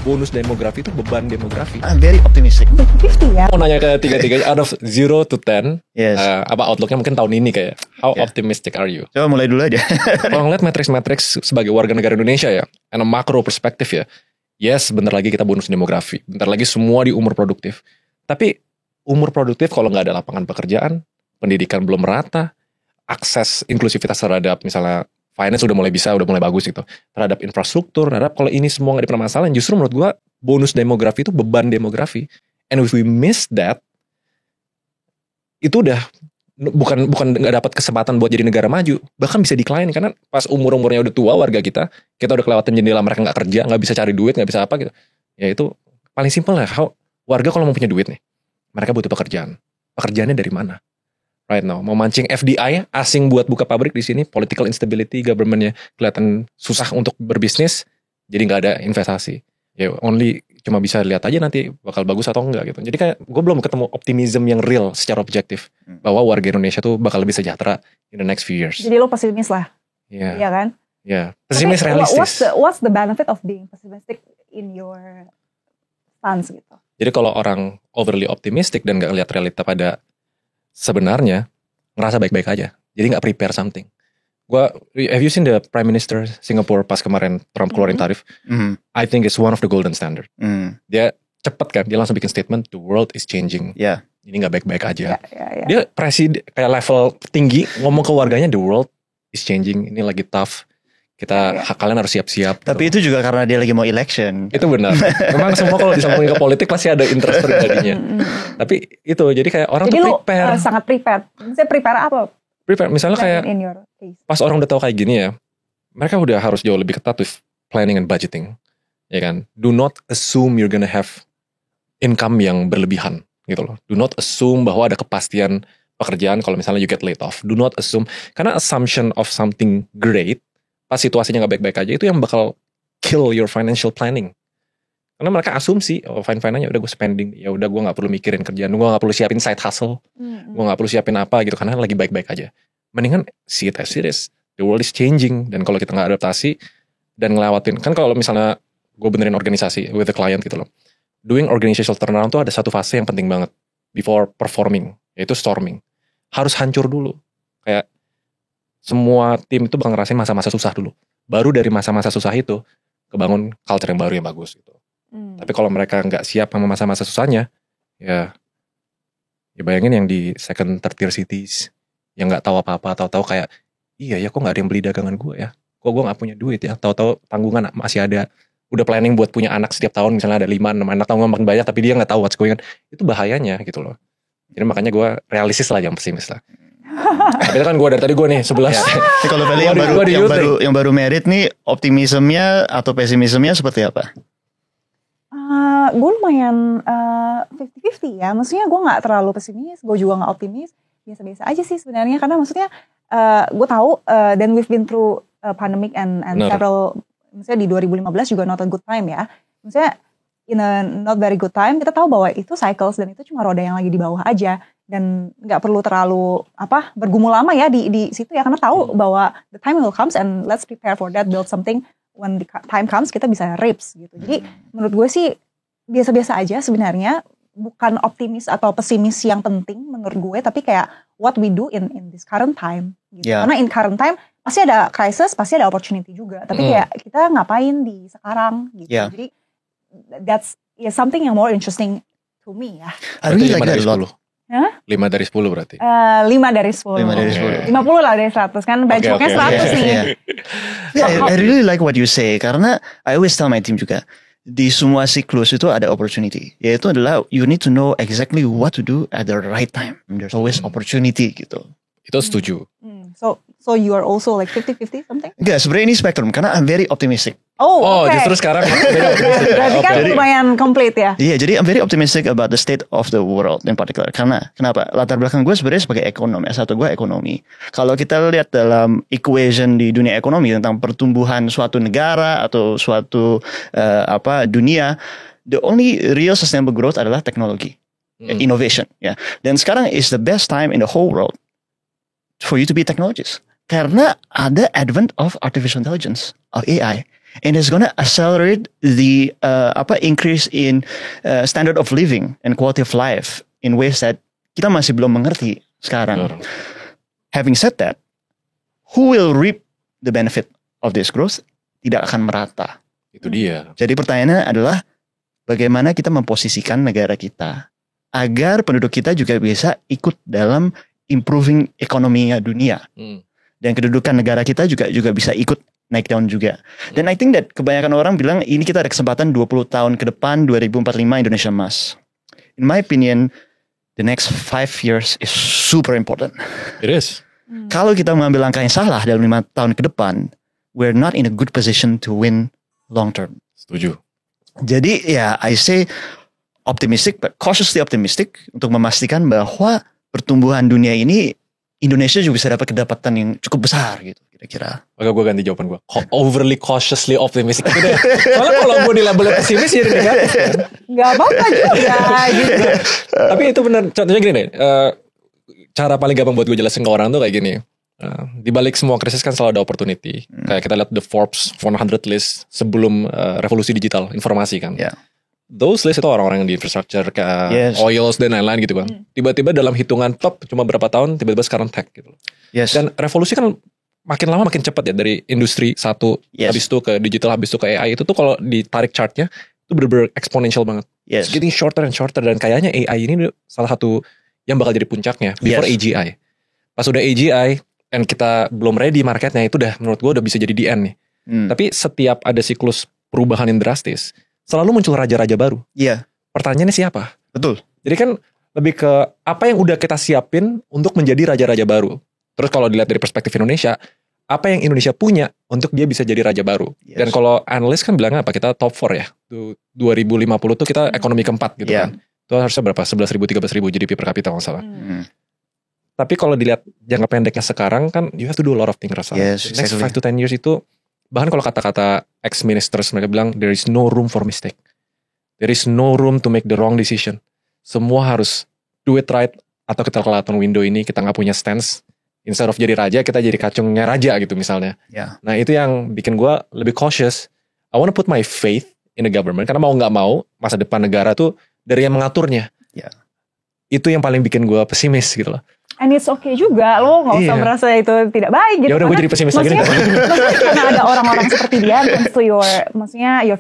bonus demografi itu beban demografi. I'm very optimistic. 50 ya. Mau nanya ke tiga-tiga out of 0 to 10, Yes. apa outlooknya mungkin tahun ini kayak how optimistic are you? Coba mulai dulu aja. Kalau ngeliat matriks-matriks sebagai warga negara Indonesia ya, and a macro perspektif ya, yes, bentar lagi kita bonus demografi, bentar lagi semua di umur produktif. Tapi umur produktif kalau nggak ada lapangan pekerjaan, pendidikan belum merata, akses inklusivitas terhadap misalnya finance udah mulai bisa, udah mulai bagus gitu, terhadap infrastruktur, terhadap kalau ini semua nggak dipermasalahin, justru menurut gua bonus demografi itu beban demografi, and if we miss that, itu udah bukan nggak dapat kesempatan buat jadi negara maju, bahkan bisa decline karena pas umurnya udah tua warga kita udah kelewatan jendela, mereka nggak kerja, nggak bisa cari duit, nggak bisa apa gitu. Ya itu paling simpel lah, warga kalau mau punya duit nih, mereka butuh pekerjaan. Pekerjaannya dari mana? Right now, mau mancing FDI asing buat buka pabrik di sini, political instability, governmentnya kelihatan susah untuk berbisnis, jadi nggak ada investasi. Ya only cuma bisa lihat aja nanti bakal bagus atau enggak gitu. Jadi kayak gue belum ketemu optimism yang real secara objektif bahwa warga Indonesia tuh bakal lebih sejahtera in the next few years. Jadi lo pesimis lah. Iya. Iya kan? Iya. Pesimis realistis. What's the benefit of being pessimistic in your stance gitu? Jadi kalau orang overly optimistic dan gak lihat realita pada sebenarnya, ngerasa baik-baik aja. Jadi gak prepare something. Have you seen the Prime Minister Singapore pas kemarin Trump keluarin tarif? I think it's one of the golden standard. Dia cepet kan, dia langsung bikin statement, the world is changing. Ini gak baik-baik aja. Dia presiden kayak level tinggi ngomong ke warganya, the world is changing. Ini lagi tough. Kalian harus siap-siap. Tapi itu juga karena dia lagi mau election. Itu benar. Memang semua kalau disambungin ke politik pasti ada interest pribadinya. Tapi itu jadi kayak orang jadi tuh prepare. Jadi lu sangat prepared. Maksudnya prepare apa? Prepare. Misalnya kayak in your case. Pas orang udah tahu kayak gini ya, mereka udah harus jauh lebih ketat with planning and budgeting. Ya kan? Do not assume you're gonna have income yang berlebihan gitu loh. Do not assume bahwa ada kepastian pekerjaan kalau misalnya you get laid off. Do not assume. Karena assumption of something great pas situasinya gak baik-baik aja, itu yang bakal kill your financial planning. Karena mereka asumsi, fine-fine aja, udah gue spending, ya udah gue gak perlu mikirin kerjaan, gue gak perlu siapin side hustle, gue gak perlu siapin apa gitu, karena lagi baik-baik aja. Mendingan see it as it is, the world is changing, dan kalau kita gak adaptasi, dan ngelewatin, kan kalau misalnya gue benerin organisasi with the client gitu loh, doing organizational turnaround tuh ada satu fase yang penting banget, before performing, yaitu storming. Harus hancur dulu, kayak, semua tim itu bakal ngerasain masa-masa susah dulu. Baru dari masa-masa susah itu kebangun culture yang baru yang bagus gitu. Tapi kalau mereka nggak siap sama masa-masa susahnya, ya bayangin yang di second, third tier cities yang nggak tahu apa-apa, tahu-tahu kayak iya ya kok nggak ada yang beli dagangan gue ya, kok gue nggak punya duit ya, tahu-tahu tanggungan masih ada, udah planning buat punya anak setiap tahun misalnya ada 5-6 anak, tanggungan makin banyak tapi dia nggak tahu what's going on, itu bahayanya gitu loh. Jadi makanya gue realistis lah, yang pesimis lah. Tapi kan gue dari tadi gue nih 11. Kalau Feli yang baru merit nih, optimismenya atau pesimismenya seperti apa? Gue lumayan 50-50 ya. Maksudnya gue gak terlalu pesimis, gue juga gak optimis. Biasa-biasa aja sih sebenarnya. Karena maksudnya gue tahu dan we've been through pandemic and several, maksudnya di 2015 juga not a good time ya. Maksudnya in a not very good time, kita tahu bahwa itu cycles dan itu cuma roda yang lagi di bawah aja. Dan gak perlu terlalu bergumul lama ya di situ ya. Karena tahu bahwa the time will comes and let's prepare for that, build something. When the time comes kita bisa rips gitu. Jadi menurut gue sih biasa-biasa aja sebenarnya, bukan optimis atau pesimis yang penting menurut gue, tapi kayak what we do in this current time gitu. Karena in current time pasti ada crisis, pasti ada opportunity juga, tapi kayak kita ngapain di sekarang gitu. Jadi that's something yang more interesting to me ya. I really like that a lot. 5 dari 10 berarti? 5 dari 10. 5 dari 10. 50 lah dari 100 kan, benchmarknya 100 nih. I really like what you say, karena I always tell my team juga, di semua siklus itu ada opportunity. Yaitu adalah you need to know exactly what to do at the right time. There's always opportunity gitu. Itu setuju. So you are also like 50-50 something? Enggak, sebenarnya ini spektrum karena I'm very optimistic. Okay. Justru sekarang beda optimistic. Berarti kan lumayan komplit ya? Iya, jadi I'm very optimistic about the state of the world in particular. Karena, kenapa? Latar belakang gue sebenarnya sebagai ekonom ya. Satu, gue ekonomi. Kalau kita lihat dalam equation di dunia ekonomi tentang pertumbuhan suatu negara atau suatu dunia, the only real sustainable growth adalah teknologi, innovation. Ya. Dan sekarang is the best time in the whole world for you to be technologist. Karena ada advent of artificial intelligence, of AI. and it's gonna accelerate the increase in standard of living and quality of life in ways that kita masih belum mengerti sekarang. Betul. Having said that, who will reap the benefit of this growth? Tidak akan merata. Itu dia. Jadi pertanyaannya adalah bagaimana kita memposisikan negara kita agar penduduk kita juga bisa ikut dalam improving ekonominya dunia. Dan kedudukan negara kita juga bisa ikut naik down juga. Dan I think that kebanyakan orang bilang ini kita ada kesempatan 20 tahun ke depan 2045 Indonesia emas. In my opinion, the next 5 years is super important. It is. Kalau kita mengambil langkah yang salah dalam 5 tahun ke depan, we're not in a good position to win long term. Setuju. Jadi ya I say optimistic but cautiously optimistic untuk memastikan bahwa pertumbuhan dunia ini Indonesia juga bisa dapat kedapatan yang cukup besar gitu kira-kira. Maka gue ganti jawaban gue. Overly cautiously optimistic gitu deh. Soalnya kalau gue dilabelnya pesimis jadi negatif kan. Gak apa-apa juga gitu. Tapi itu benar. Contohnya gini deh. Cara paling gampang buat gue jelasin ke orang tuh kayak gini. Di balik semua krisis kan selalu ada opportunity. Kayak kita lihat the Forbes 100 list sebelum revolusi digital informasi kan. Yeah. Those list itu orang-orang yang di infrastructure kayak oils dan lain-lain gitu kan. Tiba-tiba dalam hitungan top cuma berapa tahun tiba-tiba sekarang tech gitu. Yes. Dan revolusi kan makin lama makin cepat ya, dari industri satu habis itu ke digital, habis itu ke AI. Itu tuh kalau ditarik chartnya itu bener-bener exponential banget. Yes. It's getting shorter and shorter, dan kayaknya AI ini salah satu yang bakal jadi puncaknya before AGI. Pas udah AGI dan kita belum ready marketnya, itu udah menurut gue udah bisa jadi the end nih. Tapi setiap ada siklus perubahan yang drastis selalu muncul raja-raja baru. Iya. Pertanyaannya siapa? Betul. Jadi kan lebih ke apa yang udah kita siapin untuk menjadi raja-raja baru. Terus kalau dilihat dari perspektif Indonesia, apa yang Indonesia punya untuk dia bisa jadi raja baru. Yes. Dan kalau analis kan bilangnya apa? Kita top 4 ya. 2050 tuh kita ekonomi keempat gitu kan. Itu harusnya berapa? 11.000, 13.000 GDP per kapita kalau salah. Tapi kalau dilihat jangka pendeknya sekarang kan, you have to do a lot of things rasanya. Yes, Next 5 to 10 years itu, bahkan kalau kata-kata ex-ministers mereka bilang, there is no room for mistake. There is no room to make the wrong decision. Semua harus do it right, atau kita kelihatan window ini kita nggak punya stance. Instead of jadi raja, kita jadi kacungnya raja gitu misalnya. Yeah. Nah itu yang bikin gue lebih cautious. I want to put my faith in the government, karena mau nggak mau masa depan negara tuh dari yang mengaturnya. Yeah. Itu yang paling bikin gue pesimis gitu loh. And it's okay juga, lo gak usah merasa itu tidak baik gitu. Ya udah gue jadi pesimis lagi. Maksudnya karena ada orang-orang seperti dia, to your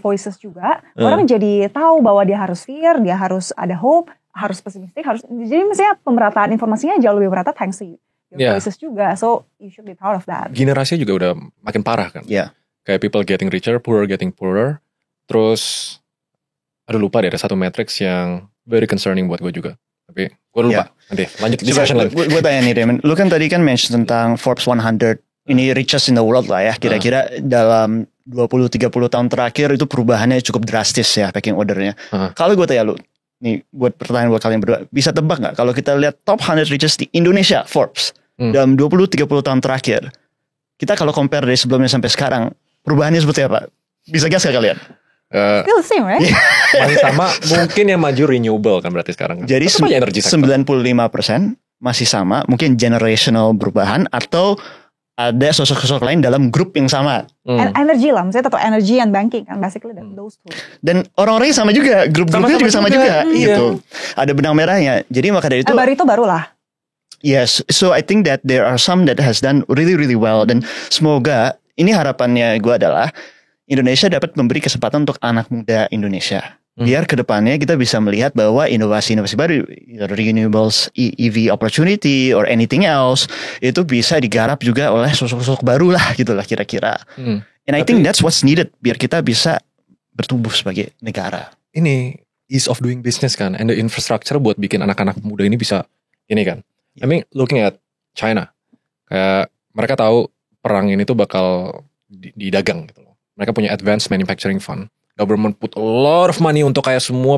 voices juga, orang jadi tahu bahwa dia harus fear, dia harus ada hope, harus pesimistik, harus. Jadi misalnya pemerataan informasinya jauh lebih merata thanks to your voices juga. So you should be proud of that. Generasinya juga udah makin parah kan. Yeah. Kayak people getting richer, poorer getting poorer. Terus, aduh lupa deh, ada satu matrix yang very concerning buat gue juga. Tapi gue lupa. Nanti lanjut discussion lagi. Gue tanya nih Raymond, lu kan tadi kan mention tentang Forbes 100, ini richest in the world lah ya. Kira-kira dalam 20-30 tahun terakhir itu perubahannya cukup drastis ya pecking ordernya. Kalau gue tanya lu, nih buat pertanyaan buat kalian berdua, bisa tebak gak kalau kita lihat top 100 richest di Indonesia, Forbes, dalam 20-30 tahun terakhir, kita kalau compare dari sebelumnya sampai sekarang, perubahannya seperti apa? Bisa guess gak kalian? Still the same, right? Masih sama, mungkin yang maju renewable kan berarti sekarang kan. Jadi 95% 95% masih sama, mungkin generational perubahan atau ada sosok-sosok lain dalam grup yang sama. Energy lah, misalnya atau energy and banking kan, basically those two. Dan orang-orangnya sama juga, grup-grupnya juga sama juga. Gitu. Ada benang merahnya. Jadi maka dari itu. Barito barulah. Yes, so I think that there are some that has done really really well, dan semoga ini harapannya gue adalah Indonesia dapat memberi kesempatan untuk anak muda Indonesia. Biar kedepannya kita bisa melihat bahwa inovasi-inovasi baru, renewables, EV opportunity, or anything else, itu bisa digarap juga oleh sosok-sosok baru lah gitu lah kira-kira. And I think that's what's needed biar kita bisa bertumbuh sebagai negara. Ini ease of doing business kan, and the infrastructure buat bikin anak-anak muda ini bisa ini kan. I mean looking at China, kayak mereka tahu perang ini tuh bakal didagang gitu loh. Mereka punya advanced manufacturing fund. Government put a lot of money untuk kayak semua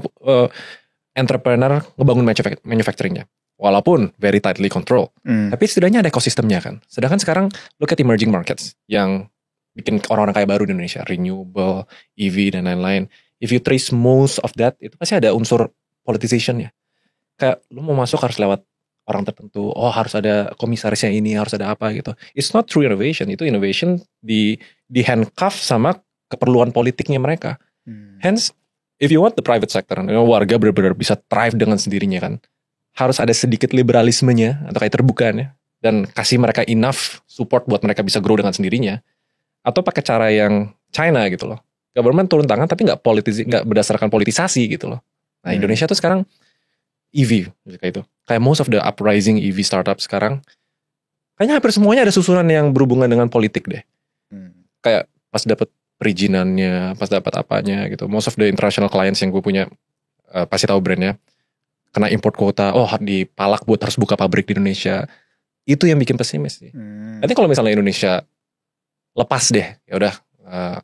entrepreneur ngebangun manufacturingnya. Walaupun very tightly control. Tapi setidaknya ada ekosistemnya kan. Sedangkan sekarang look at emerging markets yang bikin orang-orang kaya baru di Indonesia. Renewable, EV dan lain-lain. If you trace most of that, itu pasti ada unsur politicization ya. Kayak lu mau masuk harus lewat orang tertentu. Oh harus ada komisarisnya ini, harus ada apa gitu. It's not true innovation. Itu innovation di handcuff sama keperluan politiknya mereka. Hmm. Hence, if you want the private sector, warga benar-benar bisa thrive dengan sendirinya kan, harus ada sedikit liberalismenya atau kayak terbukaannya, dan kasih mereka enough support buat mereka bisa grow dengan sendirinya. Atau pakai cara yang China gitu loh, government turun tangan tapi nggak berdasarkan politisasi gitu loh. Nah Indonesia tuh sekarang EV kayak itu, kayak most of the uprising EV startup sekarang, kayaknya hampir semuanya ada susunan yang berhubungan dengan politik deh. Kayak pas dapat perizinannya, pas dapat apanya gitu. Most of the international clients yang gue punya pasti tahu brandnya. Kena import quota, dipalak buat harus buka pabrik di Indonesia. Itu yang bikin pesimis sih. Nanti kalau misalnya Indonesia lepas deh, ya udah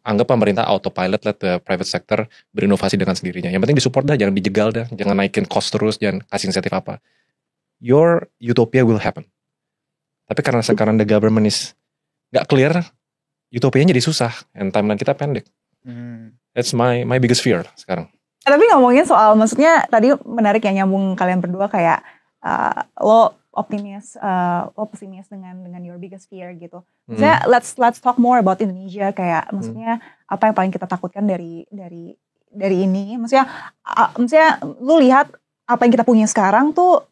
anggap pemerintah autopilot, let the private sector berinovasi dengan sendirinya. Yang penting disupport dah, jangan dijegal dah, jangan naikin cost terus, jangan kasih insentif apa. Your utopia will happen. Tapi karena sekarang the government is gak clear, utopianya jadi susah, and timeline kita pendek. That's my biggest fear sekarang. Tapi ngomongin soal, maksudnya tadi menarik ya nyambung kalian berdua kayak lo optimis, lo pesimis dengan your biggest fear gitu. Maksudnya let's talk more about Indonesia, kayak maksudnya apa yang paling kita takutkan dari ini. Maksudnya lu lihat apa yang kita punya sekarang tuh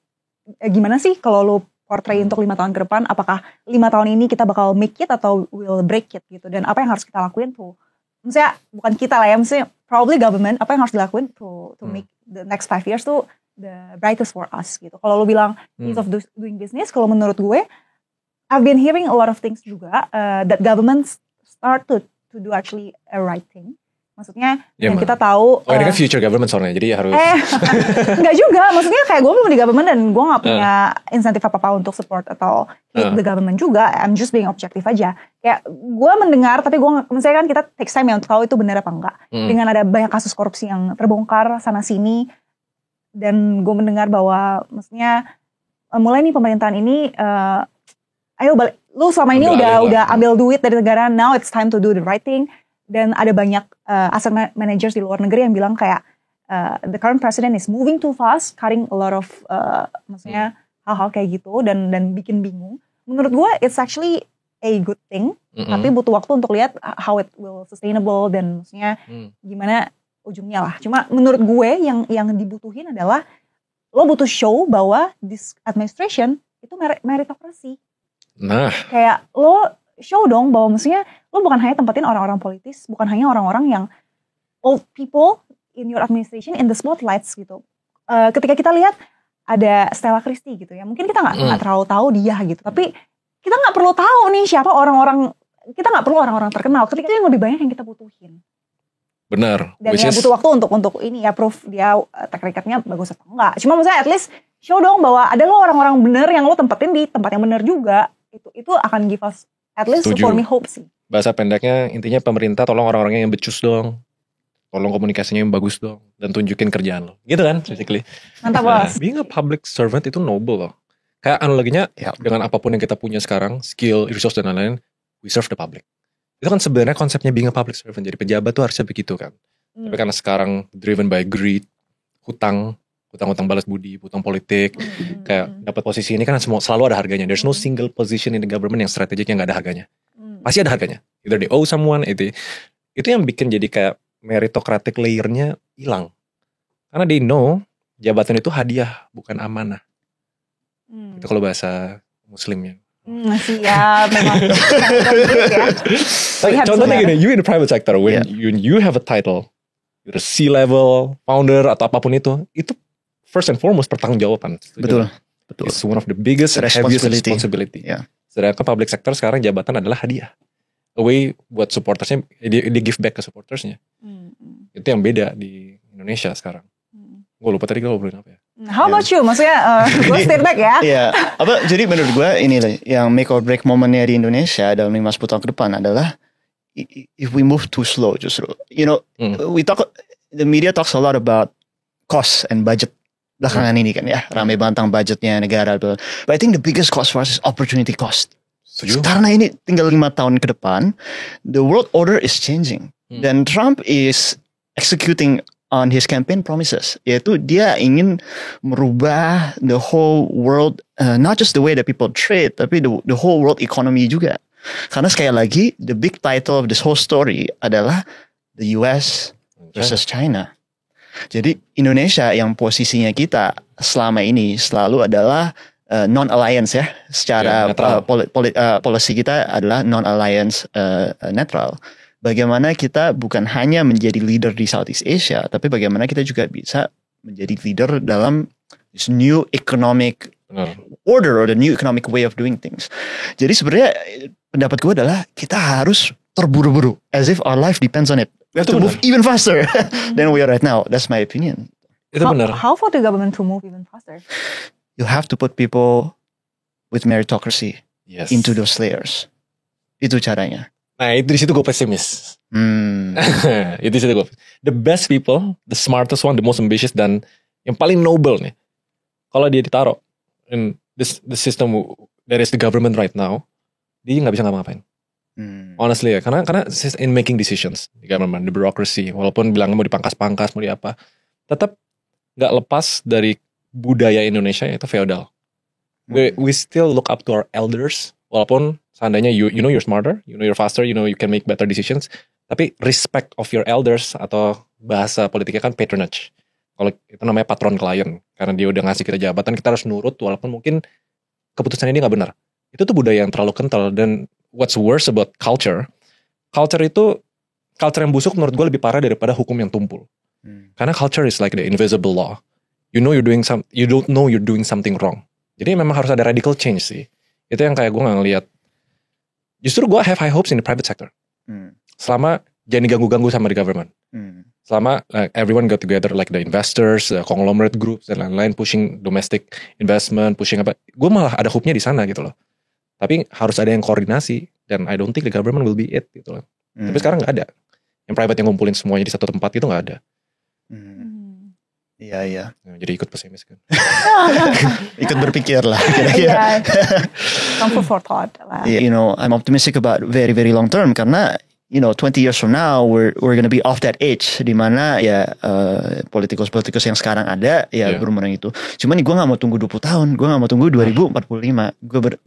gimana sih kalau lu portray untuk 5 tahun ke depan, apakah 5 tahun ini kita bakal make it atau will break it gitu, dan apa yang harus kita lakuin tuh, maksudnya bukan kita lah ya, maksudnya probably government, apa yang harus dilakuin to make the next 5 years tuh the brightest for us gitu. Kalau lu bilang ease of doing business, kalau menurut gue I've been hearing a lot of things juga that government start to do actually a right thing. Maksudnya yang kita tahu ini kan future government soalnya, jadi harus enggak juga, maksudnya kayak gue belum di government dan gue gak punya insentif apa-apa untuk support atau hate the government juga. I'm just being objective aja. Kayak gue mendengar, tapi gue misalnya kan kita takes time ya untuk tahu itu benar apa enggak. Dengan ada banyak kasus korupsi yang terbongkar sana sini, dan gue mendengar bahwa maksudnya mulai nih pemerintahan ini ayo balik, lu selama ini udah ambil duit dari negara, now it's time to do the right thing. Dan ada banyak asset managers di luar negeri yang bilang kayak the current president is moving too fast, cutting a lot of maksudnya hal-hal kayak gitu, dan bikin bingung. Menurut gue it's actually a good thing, tapi butuh waktu untuk lihat how it will sustainable dan maksudnya gimana ujungnya lah. Cuma menurut gue yang dibutuhin adalah lo butuh show bahwa this administration itu meritocracy. Nah, kayak lo show dong bahwa maksudnya lo bukan hanya tempatin orang-orang politis, bukan hanya orang-orang yang old people in your administration in the spotlights gitu. Ketika kita lihat ada Stella Christie gitu ya, mungkin kita nggak terlalu tahu dia gitu, tapi kita nggak perlu tahu nih siapa orang-orang, kita nggak perlu orang-orang terkenal. Ketika itu yang lebih banyak yang kita butuhin. Benar. Dan ya butuh waktu untuk ini ya proof dia track record-nya bagus atau enggak. Cuma maksudnya at least show dong bahwa ada lo orang-orang bener yang lo tempatin di tempat yang bener juga. Itu akan give us at least for me hope sih. Bahasa pendeknya intinya pemerintah tolong orang-orangnya yang becus dong. Tolong komunikasinya yang bagus dong. Dan tunjukin kerjaan lo. Gitu kan basically. Mantap bos. Being a public servant itu noble loh. Kayak analoginya dengan apapun yang kita punya sekarang, skill, resource dan lain-lain, we serve the public. Itu kan sebenarnya konsepnya being a public servant. Jadi pejabat tuh harusnya begitu kan. Tapi karena sekarang driven by greed, hutang balas budi, hutang politik, kayak dapat posisi ini kan selalu ada harganya. There's no single position in the government yang strategik yang gak ada harganya. Pasti ada harganya. Either they owe someone, itu yang bikin jadi kayak meritocratic layer-nya hilang. Karena they know jabatan itu hadiah, bukan amanah. Itu kalau bahasa muslimnya. Siap, memang. Contohnya gini, you in the private sector, when you have a title, you're a C-level, founder, atau apapun itu first and foremost pertanggungjawaban. Betul. It's one of the biggest and heaviest responsibility. Sedangkan public sector sekarang jabatan adalah hadiah. A way buat supportersnya, dia give back ke supportersnya. Itu yang beda di Indonesia sekarang. Gue lupa tadi gue ngobrolin apa ya. How about you? Maksudnya gue stay back ya. Iya. Jadi menurut gue ini lah yang make or break momennya di Indonesia dalam 5-10 tahun ke depan adalah if we move too slow justru. You know, the media talks a lot about cost and budget belakangan ini kan ya. Ramai bantang budgetnya negara. But I think the biggest cost for us is opportunity cost. Karena ini tinggal 5 tahun ke depan, the world order is changing. Dan Trump is executing on his campaign promises, yaitu dia ingin merubah the whole world, not just the way that people trade, tapi the whole world economy juga. Karena sekali lagi, the big title of this whole story adalah the US versus China. Jadi Indonesia yang posisinya kita selama ini selalu adalah non-alliance ya. Secara policy kita adalah non-alliance netral. Bagaimana kita bukan hanya menjadi leader di Southeast Asia, tapi bagaimana kita juga bisa menjadi leader dalam this new economic order or the new economic way of doing things. Jadi sebenarnya pendapat gue adalah kita harus terburu-buru as if our life depends on it. We have to move even faster than we are right now. That's my opinion. Itu benar. How for the government to move even faster? You have to put people with meritocracy into those layers. Itu caranya. Nah itu di situ gue pesimis. Itu di situ gue. The best people, the smartest one, the most ambitious dan yang paling noble nih. Kalau dia ditaruh in the system that is the government right now, dia nggak bisa ngapa-ngapain. Honestly ya, karena in making decisions, the government, the bureaucracy, walaupun bilang mau dipangkas-pangkas, mau di apa, tetap nggak lepas dari budaya Indonesia yaitu feodal. We still look up to our elders, walaupun seandainya you know you're smarter, you know you're faster, you know you can make better decisions, tapi respect of your elders atau bahasa politiknya kan patronage. Kalau itu namanya patron klien, karena dia udah ngasih kita jabatan, kita harus nurut walaupun mungkin keputusannya dia nggak benar. Itu tuh budaya yang terlalu kental. Dan what's worse about culture yang busuk menurut gue lebih parah daripada hukum yang tumpul. Karena culture is like the invisible law. You don't know you're doing something wrong. Jadi memang harus ada radical change sih. Itu yang kayak gue nggak ngeliat. Justru gue have high hopes in the private sector. Selama jangan diganggu-ganggu sama the government. Selama everyone got together like the investors, conglomerate groups dan lain-lain pushing domestic investment, pushing apa. Gue malah ada hope-nya di sana gitu loh. Tapi harus ada yang koordinasi dan I don't think the government will be it gitu loh. Tapi sekarang nggak ada. Yang private yang ngumpulin semuanya di satu tempat itu nggak ada. Iya. Jadi ikut pesimis kan. Ikut berpikir lah kira-kira. Some food for thought lah. You know, I'm optimistic about very very long term karena 20 years from now we're gonna be off that age di mana ya politikus yang sekarang ada berumur yang itu. Cuman gue nggak mau tunggu 20 tahun, gue nggak mau tunggu 2045.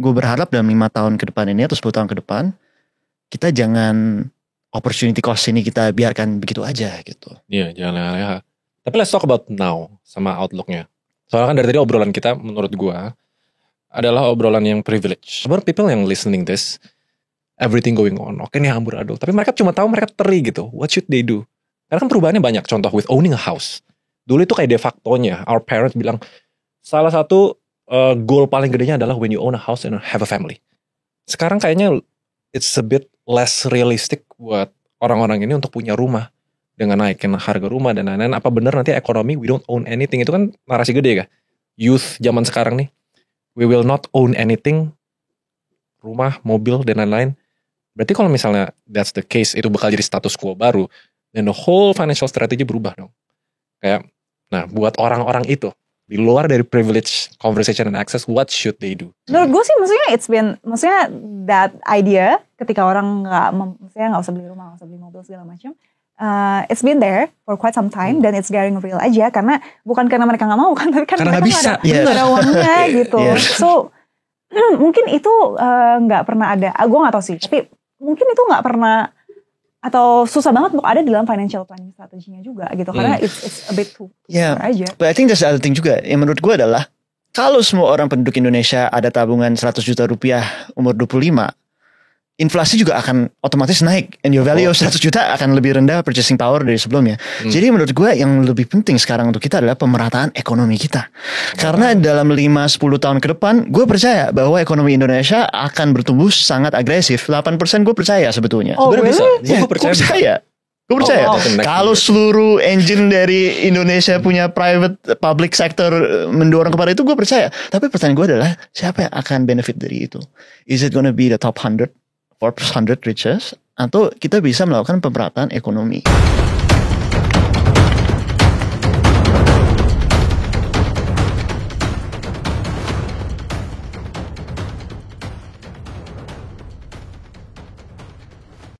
Gue berharap dalam 5 tahun ke depan ini atau 10 tahun ke depan kita jangan opportunity cost ini kita biarkan begitu aja gitu. Iya, jangan leha-leha. Tapi let's talk about now sama outlooknya. Soalnya kan dari tadi obrolan kita menurut gue adalah obrolan yang privilege. About people yang listening this, everything going on, oke nih amburadul. Tapi mereka cuma tahu mereka teri gitu. What should they do? Karena kan perubahannya banyak. Contoh with owning a house. Dulu itu kayak de factonya. Our parents bilang salah satu goal paling gedenya adalah when you own a house and have a family. Sekarang kayaknya it's a bit less realistic buat orang-orang ini untuk punya rumah dengan naikin harga rumah dan lain-lain. Apa benar nanti ekonomi we don't own anything? Itu kan narasi gede kan? Youth zaman sekarang nih, we will not own anything, rumah, mobil dan lain-lain. Berarti kalau misalnya that's the case, itu bakal jadi status quo baru, dan the whole financial strategy berubah dong. Kayak, nah buat orang-orang itu di luar dari privilege, conversation and access, what should they do? Menurut gue sih, maksudnya that idea ketika orang nggak usah beli rumah, nggak usah beli mobil segala macam, it's been there for quite some time dan it's getting real aja karena bukan karena mereka nggak mau kan, tapi karena mereka nggak ada uangnya gitu. So mungkin itu nggak pernah ada, gue nggak tahu sih, tapi mungkin itu nggak pernah atau susah banget untuk ada di dalam financial planning strateginya juga gitu karena it's a bit too aja. But I think there's other thing juga yang menurut gue adalah kalau semua orang penduduk Indonesia ada tabungan 100 juta rupiah umur 25, inflasi juga akan otomatis naik and your value of 100 juta akan lebih rendah purchasing power dari sebelumnya. Jadi menurut gue yang lebih penting sekarang untuk kita adalah pemerataan ekonomi kita. Karena dalam 5-10 tahun ke depan gue percaya bahwa ekonomi Indonesia akan bertumbuh sangat agresif. 8% gue percaya sebetulnya. Oh really? Gue percaya. Gue percaya. Kalau seluruh engine dari Indonesia punya private public sector mendorong kepada itu, gue percaya. Tapi pertanyaan gue adalah siapa yang akan benefit dari itu? Is it gonna be the top 100? Forbes 100 richest, atau kita bisa melakukan pemerataan ekonomi.